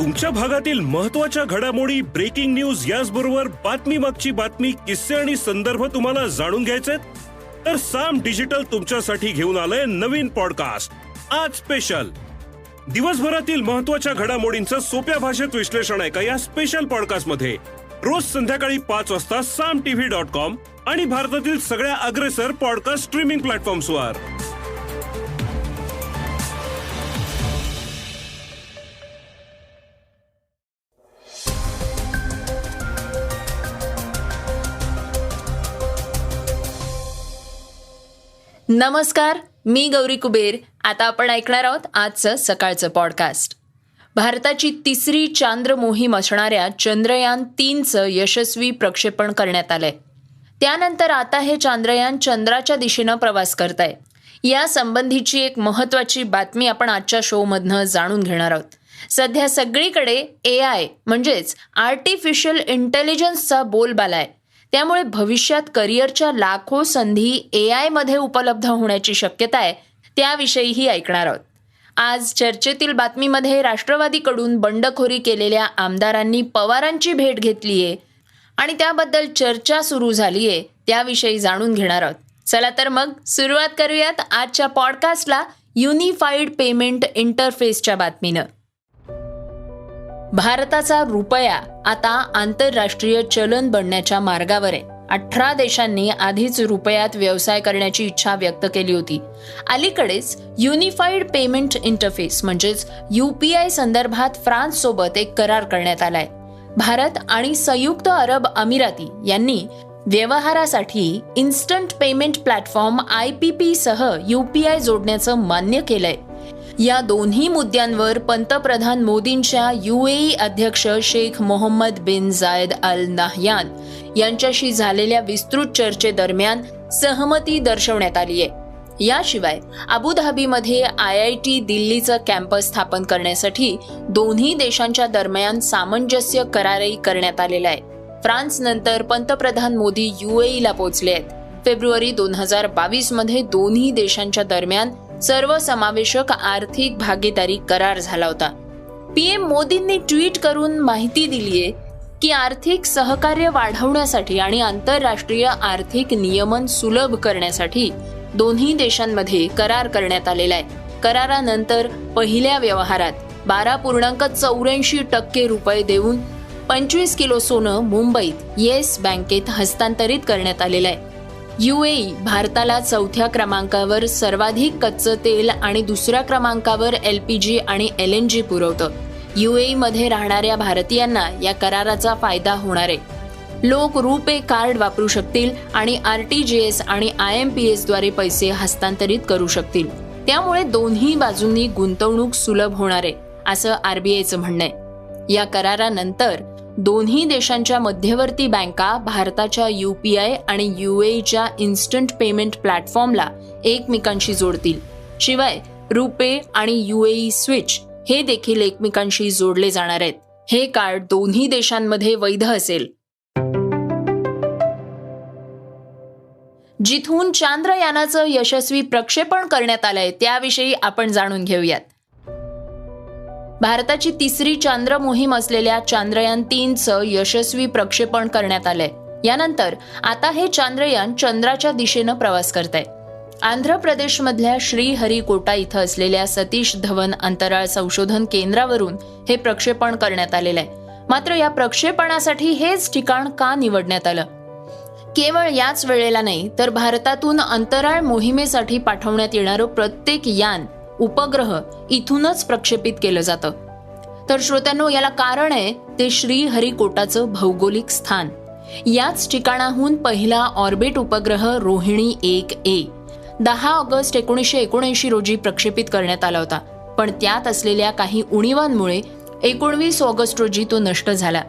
तुमच्या भागातील महत्त्वाच्या घडामोडी, ब्रेकिंग न्यूज याचबरोबर बातमी मागची बातमी, किस्से आणि संदर्भ तुम्हाला जाणून घ्यायचेत? तर साम डिजिटल तुमच्यासाठी घेऊन आलंय नवीन पॉडकास्ट आज स्पेशल. दिवसभरातील महत्त्वाच्या घडामोडींचं सोप्या भाषेत विश्लेषण ऐका या स्पेशल पॉडकास्ट मध्ये. रोज संध्याकाळी 5 वाजता samtv.com आणि भारतातील सगळ्या अग्रेसर पॉडकास्ट स्ट्रीमिंग प्लॅटफॉर्म्सवर. नमस्कार, मी गौरी कुबेर. आता आपण ऐकणार आहोत आजचं सकाळचं पॉडकास्ट. भारताची तिसरी चांद्र मोहीम असणाऱ्या चंद्रयान 3चं यशस्वी प्रक्षेपण करण्यात आलंय. त्यानंतर आता हे चांद्रयान चंद्राच्या दिशेनं प्रवास करत आहे. या संबंधीची एक महत्त्वाची बातमी आपण आजच्या शोमधनं जाणून घेणार आहोत. सध्या सगळीकडे AI म्हणजेच आर्टिफिशियल इंटेलिजन्सचा बोलबाला आहे. त्यामुळे भविष्यात करिअरच्या लाखो संधी AI मध्ये उपलब्ध होण्याची शक्यता आहे. त्याविषयीही ऐकणार आहोत. आज चर्चेतील बातमीमध्ये राष्ट्रवादीकडून बंडखोरी केलेल्या आमदारांनी पवारांची भेट घेतलीये आणि त्याबद्दल चर्चा सुरू झालीये. त्याविषयी जाणून घेणार आहोत. चला तर मग सुरुवात करूयात आजच्या पॉडकास्टला युनिफाईड पेमेंट इंटरफेसच्या बातमीनं. भारताचा रुपया आता आंतरराष्ट्रीय चलन बनण्याच्या मार्गावर आहे. 18 देशांनी आधीच रुपयात व्यवसाय करण्याची इच्छा व्यक्त केली होती. अलीकडेच युनिफाईड पेमेंट इंटरफेस म्हणजेच UPI संदर्भात फ्रान्स सोबत एक करार करण्यात आलाय. भारत आणि संयुक्त अरब अमिराती यांनी व्यवहारासाठी इन्स्टंट पेमेंट प्लॅटफॉर्म IPP सह UPI जोडण्याचं मान्य केलंय. या दोन्ही मुद्द्यांवर पंतप्रधान मोदींच्या UAE अध्यक्ष शेख मोहम्मद बिन जायद अल नाहयान यांच्याशी झालेल्या विस्तृत चर्चेदरम्यान सहमती दर्शवण्यात आली आहे. याशिवाय अबुधाबीमध्ये IIT दिल्लीचं कॅम्पस स्थापन करण्यासाठी दोन्ही देशांच्या दरम्यान सामंजस्य करारही करण्यात आलेला आहे. फ्रान्स नंतर पंतप्रधान मोदी UAEला पोहोचले आहेत. फेब्रुवारी 2022 मध्ये दोन्ही देशांच्या दरम्यान सर्वसमावेशक आर्थिक भागीदारी करार झाला होता. PM मोदींनी ट्विट करून माहिती दिलीये की आर्थिक सहकार्य वाढवण्यासाठी आणि आंतरराष्ट्रीय आर्थिक नियमन सुलभ करण्यासाठी दोन्ही देशांमध्ये करार करण्यात आलेला आहे. करारानंतर पहिल्या व्यवहारात 12.84% रुपये देऊन 25 किलो सोनं मुंबईत येस बँकेत हस्तांतरित करण्यात आलेलं आहे. UAE भारताला 4थ्या क्रमांकावर सर्वाधिक कच्चं तेल आणि 2ऱ्या क्रमांकावर LPG आणि LNG पुरवतं. UAE मध्ये राहणाऱ्या भारतीयांना या कराराचा फायदा होणार आहे. लोक रुपे कार्ड वापरू शकतील आणि RTGS आणि IMPS द्वारे पैसे हस्तांतरित करू शकतील. त्यामुळे दोन्ही बाजूंनी गुंतवणूक सुलभ होणार आहे असं RBIचं म्हणणं आहे. या करारानंतर दोन्ही देशांच्या मध्यवर्ती बँका भारताच्या UPI आणि UAEच्या इन्स्टंट पेमेंट प्लॅटफॉर्मला एकमेकांशी जोडतील. शिवाय रुपे आणि UAE स्विच हे देखील एकमेकांशी जोडले जाणार आहेत. हे कार्ड दोन्ही देशांमध्ये वैध असेल. जिथून चांद्रयानाचं यशस्वी प्रक्षेपण करण्यात आलंय त्याविषयी आपण जाणून घेऊयात. भारताची तिसरी चांद्र मोहीम असलेल्या चांद्रयान 3चं यशस्वी प्रक्षेपण करण्यात आलंय. यानंतर आता हे चांद्रयान चंद्राच्या दिशेनं प्रवास करतंय. आंध्र प्रदेशमधल्या श्रीहरिकोटा इथं असलेल्या सतीश धवन अंतराळ संशोधन केंद्रावरून हे प्रक्षेपण करण्यात आलेलं आहे. मात्र या प्रक्षेपणासाठी हेच ठिकाण का निवडण्यात आलं? केवळ याच वेळेला नाही तर भारतातून अंतराळ मोहिमेसाठी पाठवण्यात येणारं प्रत्येक यान, उपग्रह इथूनच प्रक्षेपित केलं जातं. तर श्रोत्यांनो, याला कारण आहे ते श्रीहरिकोटाचं भौगोलिक स्थान. याच ठिकाणाहून पहिला ऑर्बिट उपग्रह रोहिणी 1A 10 ऑगस्ट 1979 रोजी प्रक्षेपित करण्यात आला होता. पण त्यात असलेल्या काही उणिवांमुळे 19 ऑगस्ट रोजी तो नष्ट झाला.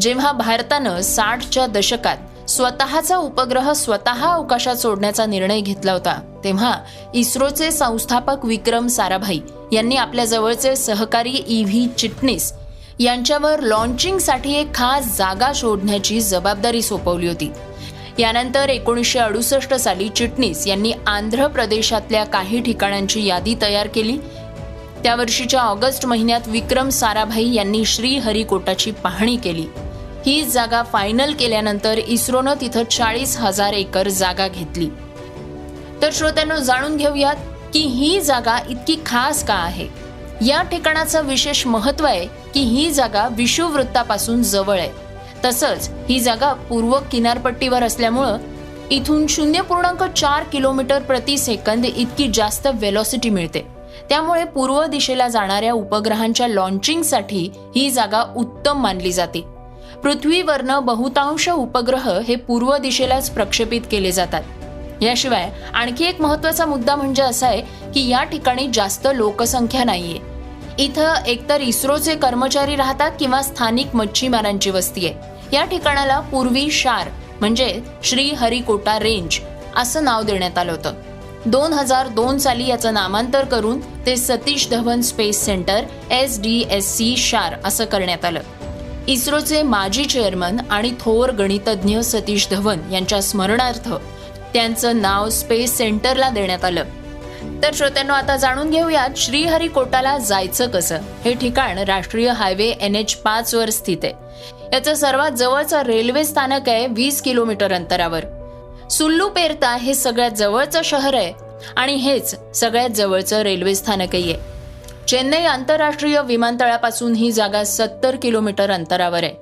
जेव्हा भारतानं 60च्या दशकात स्वतःचा उपग्रह स्वतः अवकाशात सोडण्याचा निर्णय घेतला होता, तेव्हा इस्रोचे संस्थापक विक्रम साराभाई यांनी आपल्या जवळचे सहकारी EV चिटणीस यांच्यावर लॉन्चिंगसाठी एक खास जागा शोधण्याची जबाबदारी सोपवली होती. यानंतर 1968 साली चिटणीस यांनी आंध्र प्रदेशातल्या काही ठिकाणांची यादी तयार केली. त्या वर्षीच्या ऑगस्ट महिन्यात विक्रम साराभाई यांनी श्रीहरिकोटाची पाहणी केली. ही जागा फायनल केल्यानंतर इस्रोनं तिथं 40,000 एकर जागा घेतली. तर श्रोत्यांनो, जाणून घेऊयात की ही जागा इतकी खास का आहे. या ठिकाणाचं विशेष महत्त्व आहे की ही जागा विषुववृत्तापासून जवळ आहे. तसंच ही जागा पूर्व किनारपट्टीवर असल्यामुळं इथून 0.4 किलोमीटर प्रति सेकंद इतकी जास्त वेलॉसिटी मिळते. त्यामुळे पूर्व दिशेला जाणाऱ्या उपग्रहांच्या लॉन्चिंगसाठी ही जागा उत्तम मानली जाते. पृथ्वीवरनं बहुतांश उपग्रह हे पूर्व दिशेलाच प्रक्षेपित केले जातात. याशिवाय आणखी एक महत्त्वाचा मुद्दा म्हणजे असा आहे की या ठिकाणी जास्त लोकसंख्या नाहीये. इथं एकतर इस्रोचे कर्मचारी राहतात किंवा स्थानिक मच्छीमारांची वस्ती आहे. या ठिकाणाला पूर्वी शार म्हणजे श्रीहरिकोटा रेंज असं नाव देण्यात आलं होतं. 2002 साली याचं नामांतर करून ते Satish Dhawan space centre SDSC शार असं करण्यात आलं. इस्रोचे माजी चेअरमन आणि थोर गणितज्ञ सतीश धवन यांच्या स्मरणार्थ त्यांचं नाव स्पेस सेंटरला देण्यात आलं. तर श्रोत्यांनो, आता जाणून घेऊयात श्रीहरिकोटाला जायचं कसं. हे ठिकाण राष्ट्रीय हायवे NH5 वर स्थित आहे. याचं सर्वात जवळचं रेल्वे स्थानक आहे 20 किलोमीटर अंतरावर. सुल्लूपेरता हे सगळ्यात जवळचं शहर आहे आणि हेच सगळ्यात जवळचं रेल्वे स्थानकही आहे. चेन्नई आंतरराष्ट्रीय विमानतळापासून ही जागा 70 किलोमीटर अंतरावर आहे.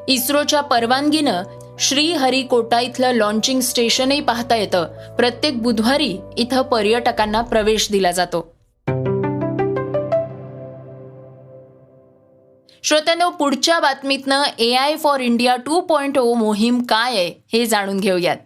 इस्रोच्या परवानगीनं श्रीहरिकोटा इथलं लॉन्चिंग स्टेशनही पाहता येतं. प्रत्येक बुधवारी इथं पर्यटकांना प्रवेश दिला जातो. श्रोत्यांनो, पुढच्या बातमीतनं AI फॉर इंडिया 2.0 मोहीम काय आहे हे जाणून घेऊयात.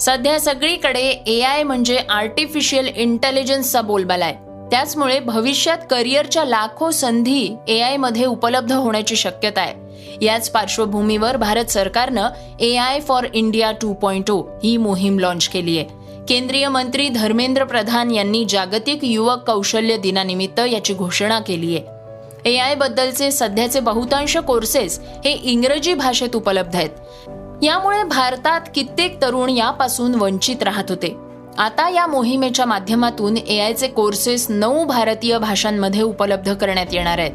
सध्या सगळीकडे AI म्हणजे आर्टिफिशियल इंटेलिजन्सचा बोलबाला आहे. त्याचमुळे भविष्यात करिअरच्या लाखो संधी AI मध्ये उपलब्ध होण्याची शक्यता आहे. याच पार्श्वभूमीवर भारत सरकारनं AI फॉर इंडिया 2.0 ही मोहीम लॉन्च केली आहे. केंद्रीय मंत्री धर्मेंद्र प्रधान यांनी जागतिक युवक कौशल्य दिनानिमित्त याची घोषणा केली आहे. AI बद्दलचे सध्याचे बहुतांश कोर्सेस हे इंग्रजी भाषेत उपलब्ध आहेत. यामुळे भारतात कित्येक तरुण यापासून वंचित राहत होते. आता या मोहिमेच्या माध्यमातून AIचे कोर्सेस 9 भारतीय भाषांमध्ये उपलब्ध करण्यात येणार आहेत.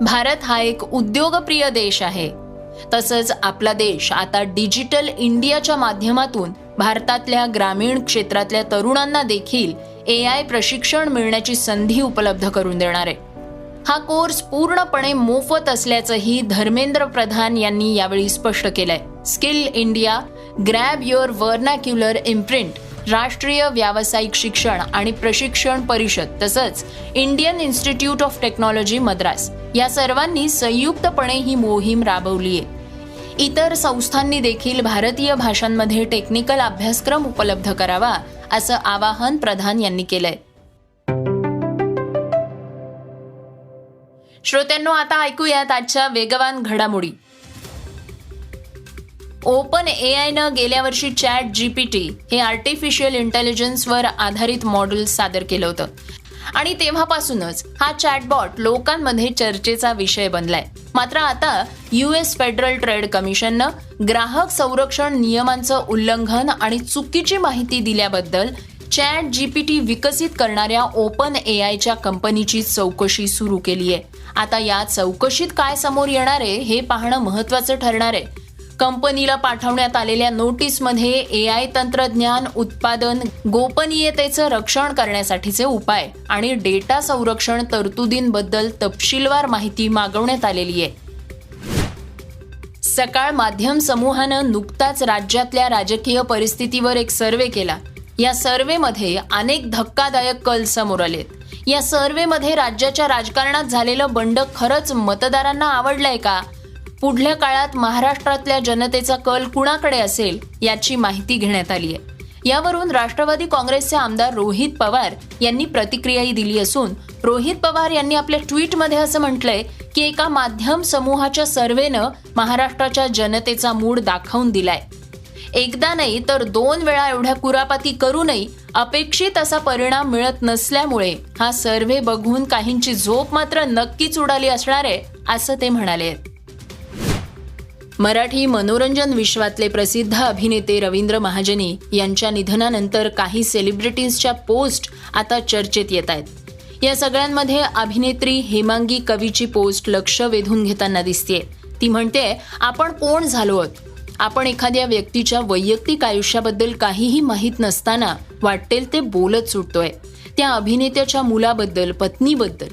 भारत हा एक उद्योगप्रिय देश आहे. तसंच आपला देश आता डिजिटल इंडियाच्या माध्यमातून भारतातल्या ग्रामीण क्षेत्रातल्या तरुणांना देखील AI प्रशिक्षण मिळण्याची संधी उपलब्ध करून देणार आहे. हा कोर्स पूर्णपणे मोफत असल्याचंही धर्मेंद्र प्रधान यांनी यावेळी स्पष्ट केलंय. Skill India, grab your vernacular imprint, राष्ट्रीय व्यावसायिक शिक्षण आणि प्रशिक्षण परिषद तसंच Indian Institute of Technology Madras या सर्वांनी संयुक्तपणे ही मोहीम राबवली आहे. इतर संस्थांनी देखील भारतीय भाषांमध्ये टेक्निकल अभ्यासक्रम उपलब्ध करावा असं आवाहन प्रधान यांनी केलंय. श्रोत्यांनो, आता ऐकूयात आजच्या वेगवान घडामोडी. ओपन AIनं गेल्या वर्षी ChatGPT हे आर्टिफिशियल इंटेलिजन्सवर आधारित मॉडेल सादर केलं होतं आणि तेव्हापासूनच हा चॅटबॉट लोकांमध्ये चर्चेचा विषय बनलाय. मात्र आता US फेडरल ट्रेड कमिशननं ग्राहक संरक्षण नियमांचं उल्लंघन आणि चुकीची माहिती दिल्याबद्दल ChatGPT विकसित करणाऱ्या ओपन AIच्या कंपनीची चौकशी सुरू केली आहे. आता या चौकशीत काय समोर येणार आहे हे पाहणं महत्त्वाचं ठरणार आहे. कंपनीला पाठवण्यात आलेल्या नोटीसमध्ये AI तंत्रज्ञान उत्पादन गोपनीयतेचं रक्षण करण्यासाठीचे उपाय आणि डेटा संरक्षण तरतुदींबद्दल तपशीलवार माहिती मागवण्यात आलेली आहे. सकाळ माध्यम समूहानं नुकताच राज्यातल्या राजकीय परिस्थितीवर एक सर्वे केला. या सर्वेमध्ये अनेक धक्कादायक कल समोर आलेत. या सर्वेमध्ये राज्याच्या राजकारणात झालेलं बंड खरंच मतदारांना आवडलंय का? पुढल्या काळात महाराष्ट्रातल्या जनतेचा कल कुणाकडे असेल याची माहिती घेण्यात आली आहे. यावरून राष्ट्रवादी काँग्रेसचे आमदार रोहित पवार यांनी प्रतिक्रियाही दिली असून रोहित पवार यांनी आपल्या ट्विटमध्ये असं म्हटलंय की एका माध्यम समूहाच्या सर्वेनं महाराष्ट्राच्या जनतेचा मूड दाखवून दिलाय. एकदा नाही तर 2 वेळा एवढ्या कुरापती करूनही अपेक्षित असा परिणाम मिळत नसल्यामुळे हा सर्व्हे बघून काहींची झोप मात्र नक्कीच उडाली असणार आहे असं ते म्हणाले. मराठी मनोरंजन विश्वातले प्रसिद्ध अभिनेते रवींद्र महाजनी यांच्या निधनानंतर काही सेलिब्रिटीजच्या पोस्ट आता चर्चेत येत आहेत. या सगळ्यांमध्ये अभिनेत्री हेमांगी कवीची पोस्ट लक्ष वेधून घेताना दिसतेय. ती म्हणते, आपण कोण झालो आहोत. आपण एखाद्या व्यक्तीच्या वैयक्तिक आयुष्याबद्दल काहीही माहीत नसताना वाटेल ते बोलत सुटतोय. त्या अभिनेत्याच्या मुलाबद्दल, पत्नीबद्दल.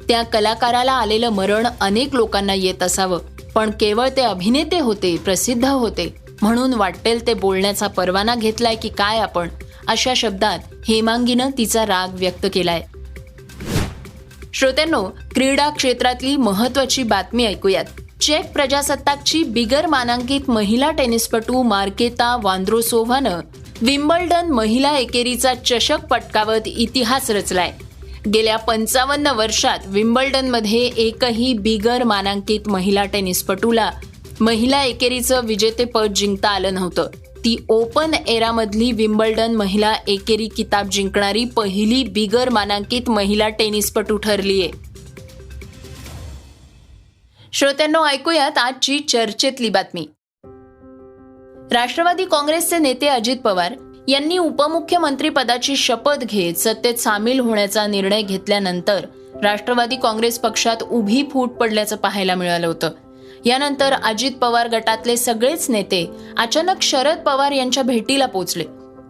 त्या कलाकाराला आलेलं मरण अनेक लोकांना येत असावं, पण केवळ ते अभिनेते होते, प्रसिद्ध होते म्हणून वाटेल ते बोलण्याचा परवाना घेतलाय की काय आपण, अशा शब्दात हेमांगीनं तिचा राग व्यक्त केलाय. श्रोत्यांनो, क्रीडा क्षेत्रातली महत्त्वाची बातमी ऐकूयात. चेक प्रजासत्ताकची बिगर मानांकित महिला टेनिसपटू मार्केता वांद्रोसोव्हानं विम्बल्डन महिला एकेरीचा चषक पटकावत इतिहास रचलाय. गेल्या 55 वर्षात विम्बल्डनमध्ये एकही बिगर मानांकित महिला टेनिसपटूला महिला एकेरीचं विजेतेपद जिंकता आलं नव्हतं. ती ओपन एरामधली विम्बल्डन महिला एकेरी किताब जिंकणारी पहिली बिगर मानांकित महिला टेनिसपटू ठरलीय. श्रोत्यांनो, ऐकूयात आजची चर्चेतली बातमी. राष्ट्रवादी काँग्रेसचे नेते अजित पवार यांनी उपमुख्यमंत्री पदाची शपथ घेत सत्तेत सामील होण्याचा निर्णय घेतल्यानंतर राष्ट्रवादी काँग्रेस पक्षात उभी फूट पडल्याचं पाहायला मिळालं होतं. यानंतर अजित पवार गटातले सगळेच नेते अचानक शरद पवार यांच्या भेटीला पोहोचले.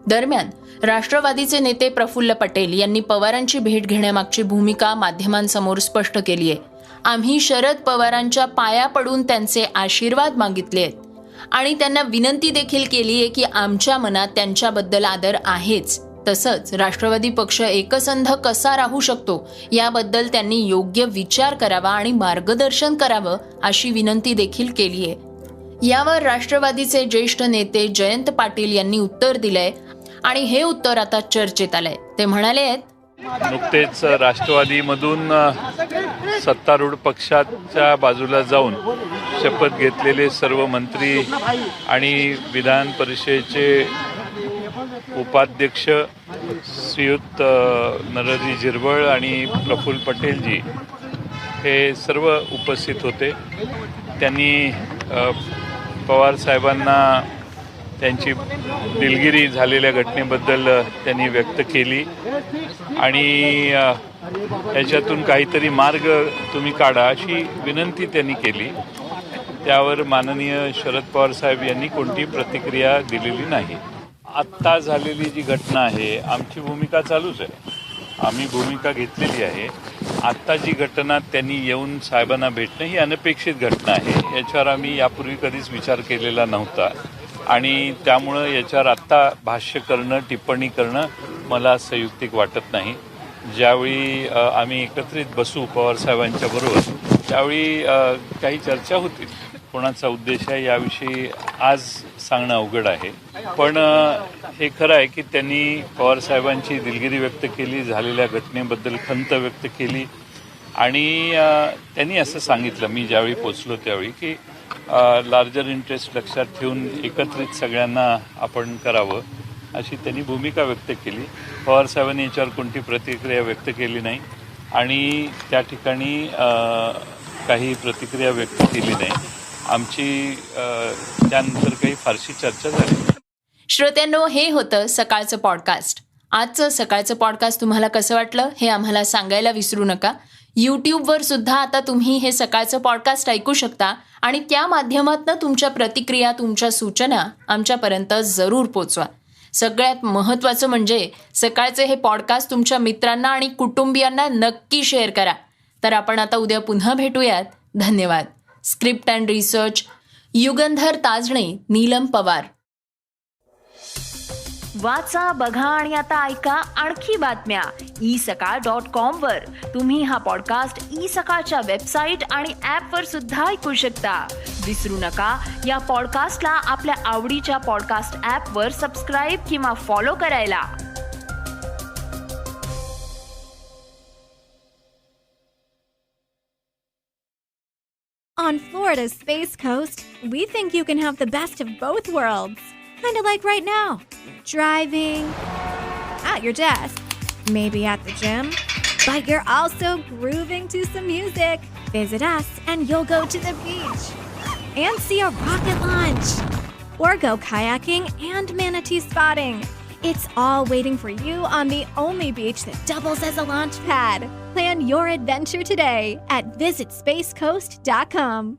दरम्यान राष्ट्रवादीचे नेते प्रफुल्ल पटेल यांनी पवारांची भेट घेण्यामागची भूमिका माध्यमांसमोर स्पष्ट केली आहे. आम्ही शरद पवारांच्या पाया पडून त्यांचे आशीर्वाद मागितले आहेत आणि त्यांना विनंती देखील केली आहे की आमच्या मनात त्यांच्याबद्दल आदर आहेच. तसंच राष्ट्रवादी पक्ष एकसंध कसा राहू शकतो याबद्दल त्यांनी योग्य विचार करावा आणि मार्गदर्शन करावं अशी विनंती देखील केली आहे. यावर राष्ट्रवादीचे ज्येष्ठ नेते जयंत पाटील यांनी उत्तर दिलंय आणि हे उत्तर आता चर्चेत आलंय. ते म्हणाले आहेत, नुकतेच राष्ट्रवादीमधून सत्तारूढ पक्षाच्या बाजूला जाऊन शपथ घेतलेले सर्व मंत्री आणि विधान परिषदेचे उपाध्यक्ष श्रीयुत नरहरी झिरवळ आणि प्रफुल्ल पटेलजी हे सर्व उपस्थित होते. त्यांनी पवार साहेबांना त्यांची दिलगिरी झालेल्या घटनेबद्दल त्यांनी व्यक्त केली आणि याच्यातून काहीतरी मार्ग तुम्ही काढा अशी विनंती त्यांनी केली. त्यावर माननीय शरद पवार साहेब यांनी कोणती प्रतिक्रिया दिलेली नाही. आत्ता झालेली जी घटना आहे, आमची भूमिका चालूच आहे, आम्ही भूमिका घेतलेली आहे. आत्ता जी घटना त्यांनी येऊन साहेबांना भेटणं ही अनपेक्षित घटना आहे. याच्यावर आम्ही यापूर्वी कधीच विचार केलेला नव्हता आणि त्यामुळं याच्यावर आत्ता भाष्य करणं, टिप्पणी करणं मला संयुक्तिक वाटत नाही. ज्यावेळी आम्ही एकत्रित बसू पवारसाहेबांच्या बरोबर त्यावेळी काही चर्चा होतील. कोणाचा उद्देश आहे याविषयी आज सांगणं अवघड आहे. पण हे खरं आहे की त्यांनी पवारसाहेबांची दिलगिरी व्यक्त केली, झालेल्या घटनेबद्दल खंत व्यक्त केली आणि त्यांनी असं सांगितलं, मी ज्यावेळी पोचलो त्यावेळी, की लार्जर इंटरेस्ट लक्षात ठेवून एकत्रित सगळ्यांना आपण करावं अशी त्यांनी भूमिका व्यक्त केली. पवारसाहेबांनी याच्यावर कोणती प्रतिक्रिया व्यक्त केली नाही आणि त्या ठिकाणी काही प्रतिक्रिया व्यक्त केली नाही. आमची त्यानंतर काही फारशी चर्चा झाली. श्रोत्यांनो, हे होतं सकाळचं पॉडकास्ट. आजचं सकाळचं पॉडकास्ट तुम्हाला कसं वाटलं हे आम्हाला सांगायला विसरू नका. यूट्यूबवर सुद्धा आता तुम्ही हे सकाळचं पॉडकास्ट ऐकू शकता आणि त्या माध्यमातून तुमच्या प्रतिक्रिया, तुमच्या सूचना आमच्यापर्यंत जरूर पोचवा. सगळ्यात महत्त्वाचं म्हणजे सकाळचे हे पॉडकास्ट तुमच्या मित्रांना आणि कुटुंबियांना नक्की शेअर करा. तर आपण आता उद्या पुन्हा भेटूयात. धन्यवाद. Script and research Yugandhar Tajane, Neelam Pawar. वाचा, बघा आणि आता ऐका आणखी बातम्या isakal.com वर. तुम्ही हा पॉडकास्ट सकाळच्या वेबसाईट आणि ॲपवर सुद्धा ऐकू शकता. विसरू नका या पॉडकास्टला आपल्या आवडीच्या पॉडकास्ट ॲपवर सबस्क्राईब किंवा फॉलो करायला. On Florida's Space Coast, we think you can have the best of both worlds. Kind of like right now. Driving, at your desk, maybe at the gym, but you're also grooving to some music. Visit us and you'll go to the beach and see a rocket launch or go kayaking and manatee spotting. It's all waiting for you on the only beach that doubles as a launch pad. Plan your adventure today at visitspacecoast.com.